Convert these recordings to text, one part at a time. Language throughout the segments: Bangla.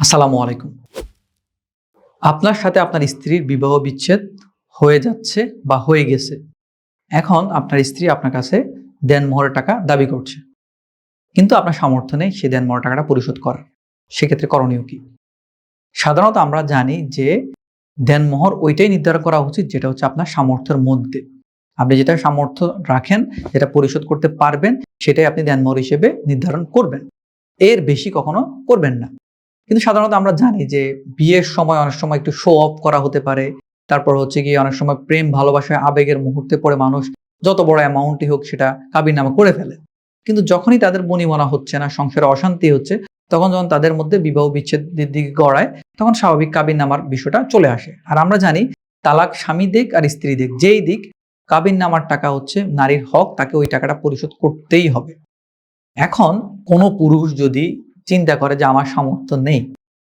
আসসালামু আলাইকুম। আপনার সাথে আপনার স্ত্রীর বিবাহ বিচ্ছেদ হয়ে যাচ্ছে বা হয়ে গেছে। এখন আপনার স্ত্রী আপনার কাছে দেনমোহরের টাকা দাবি করছে। কিন্তু আপনার সামর্থ্য নেই সেই দেনমোহরের টাকাটা পরিশোধ করার। সেক্ষেত্রে করণীয় কি? সাধারণত আমরা জানি যে দেনমোহর ওইটাই নির্ধারণ করা উচিত যেটা হচ্ছে আপনার সামর্থ্যের মধ্যে। আপনি যেটা সামর্থ্য রাখেন, যেটা পরিশোধ করতে পারবেন, সেটাই আপনি দেনমোহর হিসেবে নির্ধারণ করবেন। এর বেশি কখনো করবেন না। কিন্তু সাধারণত আমরা জানি যে বিয়ের সময় অনেক সময় একটু শো অফ করা হতে পারে। তারপর হচ্ছে গিয়ে অনেক সময় প্রেম ভালোবাসায় আবেগের মুহূর্তে পড়ে মানুষ যত বড় অ্যামাউন্টই হোক সেটা কাবিননামা করে ফেলে। কিন্তু যখনই তাদের বনিবনা হচ্ছে না, সংসারে অশান্তি হচ্ছে, তখন যখন তাদের মধ্যে বিবাহ বিচ্ছেদের দিকে গড়ায়, তখন স্বাভাবিক কাবিননামার বিষয়টা চলে আসে। আর আমরা জানি তালাক স্বামী দিক আর স্ত্রী দিক, যেই দিক কাবিননামার টাকা হচ্ছে নারীর হক, তাকে ওই টাকাটা পরিশোধ করতেই হবে। এখন কোনো পুরুষ যদি চিন্তা করে যে আমার সামর্থ্য নেই,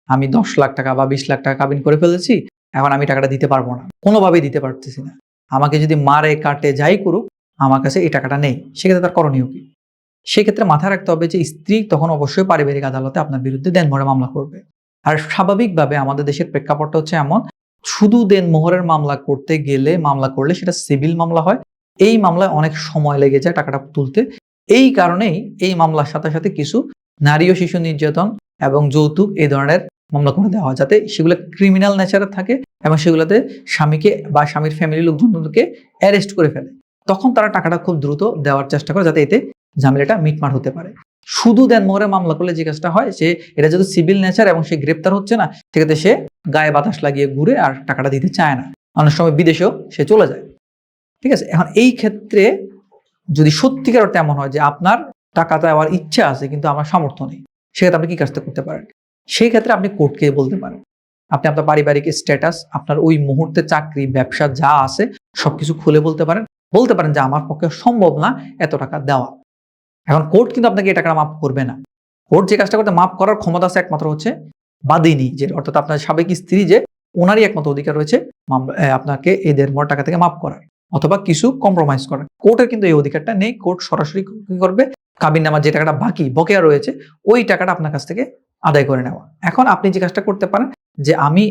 আমি ১০ লাখ টাকা বা ২০ লাখ টাকা কাবিন করে ফেলেছি, এখন আমি টাকাটা দিতে পারবো না, কোনোভাবেই দিতে পারতেছি না, আমাকে যদি মারে কাটে যাই করুক, আমার কাছে এই টাকাটা নেই, সেক্ষেত্রে তার করণীয় কি? সেক্ষেত্রে মাথায় রাখতে হবে যে স্ত্রী তখন অবশ্যই পারিবারিক আদালতে আপনার বিরুদ্ধে দেনমোহরের মামলা করবে। আর স্বাভাবিকভাবে আমাদের দেশের প্রেক্ষাপটটা হচ্ছে এমন, শুধু দেনমোহরের মামলা করতে গেলে, মামলা করলে সেটা সিভিল মামলা হয়। এই মামলায় অনেক সময় লেগে যায় টাকাটা তুলতে। এই কারণেই এই মামলার সাথে সাথে কিছু নারী ও শিশু নির্যাতন এবং যৌতুক এই ধরনের মামলা করে দেওয়া হয়, যাতে সেগুলো ক্রিমিনাল নেচারে থাকে এবং সেগুলোতে স্বামীকে বা স্বামীর ফ্যামিলির লোকজনকে অ্যারেস্ট করে ফেলে। তখন তারা টাকাটা খুব দ্রুত দেওয়ার চেষ্টা করে, যাতে এতে ঝামেলাটা মিটমাট হতে পারে। শুধু দেনমোহরে মামলা করলে যে কাজটা হয়, সে এটা যদি সিভিল নেচার এবং সে গ্রেপ্তার হচ্ছে না, সেক্ষেত্রে সে গায়ে বাতাস লাগিয়ে ঘুরে আর টাকাটা দিতে চায় না। অনেক সময় বিদেশেও সে চলে যায়। ঠিক আছে? এখন এই ক্ষেত্রে যদি সত্যিকার অর্থে এমন হয় যে আপনার টাকা দেওয়ার ইচ্ছা আছে কিন্তু আমার সামর্থ্য নেই, সেক্ষেত্রে আপনি কি কাজটা করতে পারেন? সেই ক্ষেত্রে আপনি কোর্টকে বলতে পারেন। আপনি আপনার পারিবারিক স্ট্যাটাস, আপনার ওই মুহূর্তে চাকরি, ব্যবসা যা আছে সবকিছু খুলে বলতে পারেন। বলতে পারেন যে আমার পক্ষে সম্ভব না এত টাকা দেওয়া। এখন কোর্ট কিন্তু আপনাকে এই টাকাটা মাফ করবে না। কোর্ট যে কাজটা করতে মাফ করার ক্ষমতা আছে একমাত্র হচ্ছে বাদীনি, যে অর্থাৎ আপনার সাবেক স্ত্রী, যে ওনারই একমাত্র অধিকার রয়েছে আপনাকে এই দেনমোহর টাকা থেকে মাফ করার অথবা কিছু কম্প্রোমাইজ করার। কোর্টের কিন্তু এই অধিকারটা নেই। কোর্ট সরাসরি কি করবে, কাবিননামার যে টাকাটা বাকি বকেয়া রয়েছে ওই টাকাটা আপনার কাছ থেকে আদায় করে নেওয়া। এখন আপনি যে কাজটা করতে পারেন যে আমি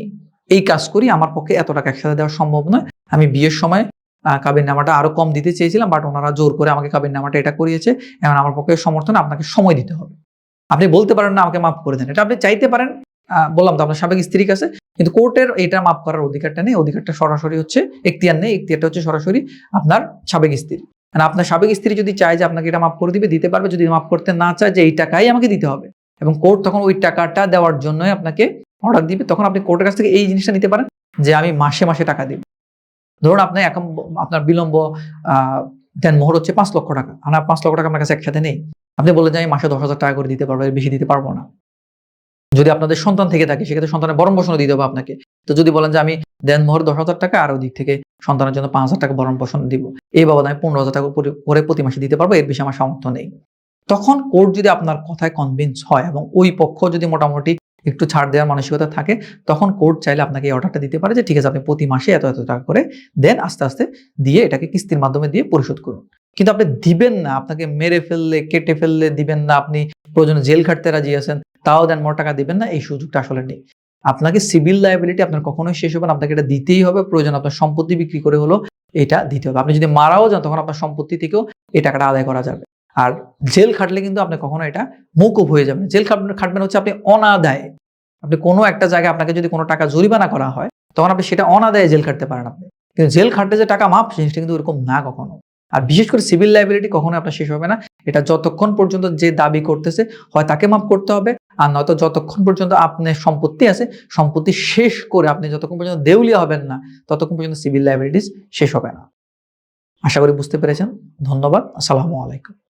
এই কাজ করি, আমার পক্ষে এত টাকা একসাথে দেওয়া সম্ভব নয়, আমি বিয়ের সময় কাবিননামাটা আরো কম দিতে চেয়েছিলাম, বাট ওনারা জোর করে আমাকে কাবিননামাটা এটা করিয়েছে, এখন আমার পক্ষে সমর্থন, আপনাকে সময় দিতে হবে। আপনি বলতে পারেন না আমাকে মাফ করে দেন, এটা আপনি চাইতে পারেন। বললাম তো আপনার সাবেক স্ত্রীর কাছে, কিন্তু কোর্টের এটা মাফ করার অধিকারটা নেই। অধিকারটা সরাসরি হচ্ছে এখতিয়ার নেই, এখতিয়ারটা হচ্ছে সরাসরি আপনার সাবেক স্ত্রী। মানে আপনার সাবেক স্ত্রী যদি চায় যে আপনাকে এটা মাফ করে দিবে, দিতে পারবে। যদি মাফ করতে না চায় যে এই টাকাই আমাকে দিতে হবে, এবং কোর্ট তখন ওই টাকাটা দেওয়ার জন্যই আপনাকে অর্ডার দিবে, তখন আপনি কোর্টের কাছ থেকে এই জিনিসটা নিতে পারেন যে আমি মাসে মাসে টাকা দিব। ধরুন আপনি এখন আপনার বিলম্ব দেনমোহর হচ্ছে ৫ লক্ষ টাকা, আর ৫ লক্ষ টাকা আপনার কাছে একসাথে নেই। আপনি বললেন যে আমি মাসে ১০,০০০ টাকা করে দিতে পারবো, এর বেশি দিতে পারবো না। যদি আপনাদের সন্তান থেকে থাকে, সেক্ষেত্রে সন্তানের ভরণ পোষণও দিতে হবে আপনাকে। তো যদি বলেন যে আমি দেনমোহর ১০,০০০ টাকা আর ওদিক থেকে সন্তানের জন্য ৫,০০০ টাকা ভরণ পোষণ দিব, এই বাবদ আমি ১৫,০০০ টাকা করে প্রতি মাসে দিতে পারবো, এর বেশি আমার সামর্থ্য নেই। তখন কোর্ট যদি আপনার কথায় কনভিন্স হয় এবং ওই পক্ষ যদি মোটামুটি একটু ছাড় দেওয়ার মানসিকতা থাকে, তখন কোর্ট চাইলে আপনাকে এই অর্ডারটা দিতে পারে যে ঠিক আছে, আপনি প্রতি মাসে এত এত টাকা করে দেন, আস্তে আস্তে দিয়ে এটাকে কিস্তির মাধ্যমে দিয়ে পরিশোধ করুন। কিন্তু আপনি দিবেন না, আপনাকে মেরে ফেললে, কেটে ফেললে দিবেন না, আপনি প্রয়োজনে জেল খাটতে রাজি আছেন, তাও দেনমোহর টাকা দিবেন না, এই সুযোগটা আসলে নেই। আপনাকে সিভিল লায়াবিলিটি আপনার কখনোই শেষ হবে না, আপনাকে এটা দিতেই হবে। প্রয়োজন আপনার সম্পত্তি বিক্রি করে হলো এটা দিতে হবে। আপনি যদি মারাও যান, তখন আপনার সম্পত্তি থেকেও এই টাকাটা আদায় করা যাবে। আর জেল খাটলে কিন্তু আপনি কখনো এটা মওকুফ হয়ে যাবে না। জেল খাটবেন হচ্ছে আপনি অনাদায়ে। আপনি কোনো একটা জায়গায় আপনাকে যদি কোনো টাকা জরিমানা করা হয়, তখন আপনি সেটা অনাদায়ে জেল খাটতে পারেন আপনি। কিন্তু জেল খাটলে যে টাকা মাফ, জিনিসটা কিন্তু এরকম না কখনো। আর বিশেষ করে সিভিল লায়াবিলিটি কখনোই আপনার শেষ হবে না। এটা যতক্ষণ পর্যন্ত যে দাবি করতেছে, হয় তাকে মাফ করতে হবে, আর নয়তো যতক্ষণ পর্যন্ত আপনার সম্পত্তি আছে, সম্পত্তি শেষ করে আপনি যতক্ষণ পর্যন্ত দেউলিয়া হবেন না, ততক্ষণ পর্যন্ত সিভিল লায়াবিলিটিস শেষ হবে না। আশা করি বুঝতে পেরেছেন। ধন্যবাদ। আসসালামু আলাইকুম।